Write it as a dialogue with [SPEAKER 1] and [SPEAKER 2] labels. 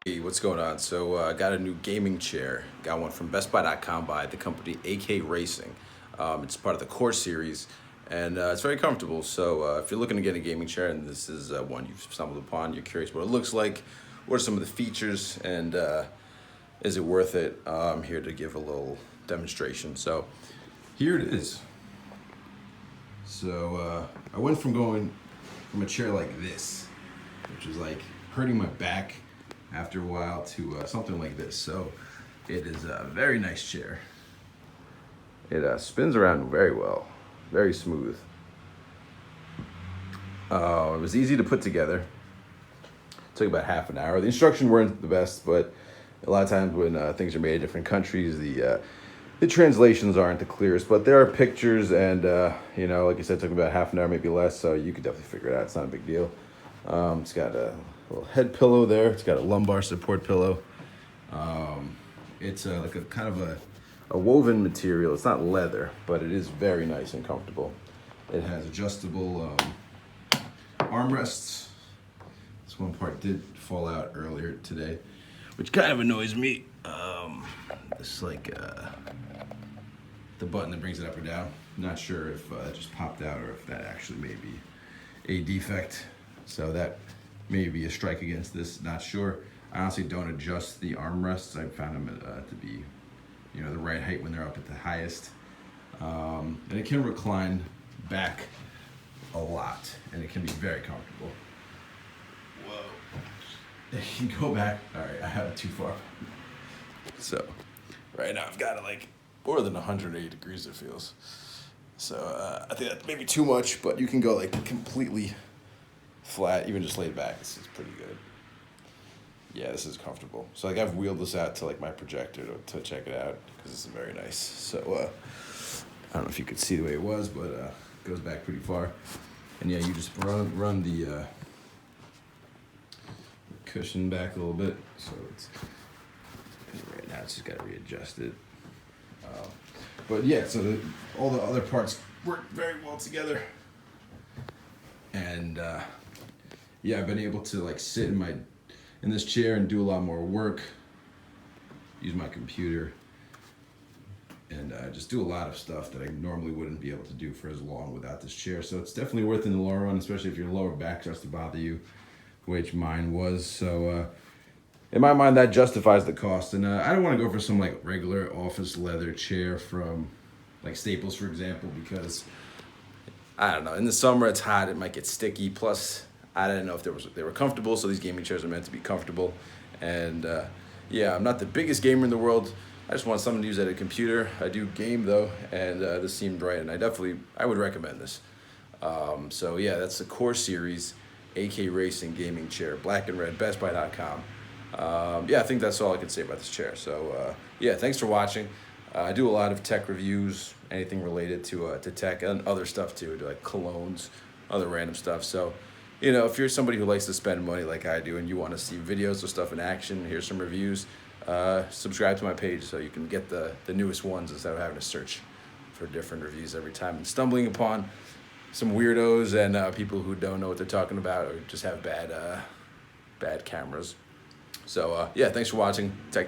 [SPEAKER 1] Hey, what's going on? So I got a new gaming chair. Got one from BestBuy.com by the company AK Racing. It's part of the Core series, and it's very comfortable. So if you're looking to get a gaming chair, and this is one you've stumbled upon, you're curious what it looks like, what are some of the features, and is it worth it? I'm here to give a little demonstration. So here it is. So I went from going from a chair like this, which was like hurting my back after a while, to something like this. So it is a very nice chair. It spins around very well, very smooth. It was easy to put together. It took about half an hour. The instructions weren't the best, but a lot of times when things are made in different countries, the translations aren't the clearest. But there are pictures, and like I said, it took about half an hour, maybe less. So you could definitely figure it out. It's not a big deal. It's got a little head pillow there. It's got a lumbar support pillow. It's like a kind of a woven material. It's not leather, but it is very nice and comfortable. It has adjustable armrests. This one part did fall out earlier today, which kind of annoys me. It's like the button that brings it up or down. Not sure if it just popped out or if that actually may be a defect. So that may be a strike against this, not sure. I honestly don't adjust the armrests. I found them to be, the right height when they're up at the highest. And it can recline back a lot, and it can be very comfortable. Whoa. It can go back. All right, I have it too far. So right now I've got it like more than 180 degrees, it feels. So I think that's maybe too much, but you can go like completely flat, even just laid back. This is pretty good. Yeah, this is comfortable. So like I've wheeled this out to like my projector to check it out because this is very nice. So I don't know if you could see the way it was, but it goes back pretty far. And yeah, you just run the cushion back a little bit. So it's right now it's just got to readjust it. But yeah, so all the other parts work very well together. And yeah, I've been able to like sit in this chair and do a lot more work, use my computer, and just do a lot of stuff that I normally wouldn't be able to do for as long without this chair. So it's definitely worth it in the long run, especially if your lower back starts to bother you, which mine was. So in my mind, that justifies the cost. And I don't want to go for some like regular office leather chair from like Staples, for example, because I don't know. In the summer, it's hot. It might get sticky. Plus, I didn't know if they were comfortable. So these gaming chairs are meant to be comfortable. And yeah, I'm not the biggest gamer in the world. I just want something to use at a computer. I do game though, and this seemed right. And I would recommend this. So yeah, that's the Core Series AK Racing gaming chair, black and red, BestBuy.com. Yeah, I think that's all I can say about this chair. So yeah, thanks for watching. I do a lot of tech reviews, anything related to tech and other stuff too, like colognes, other random stuff. So, if you're somebody who likes to spend money like I do and you want to see videos of stuff in action, here's some reviews, subscribe to my page so you can get the newest ones instead of having to search for different reviews every time and stumbling upon some weirdos and people who don't know what they're talking about or just have bad cameras. So yeah, thanks for watching. Tech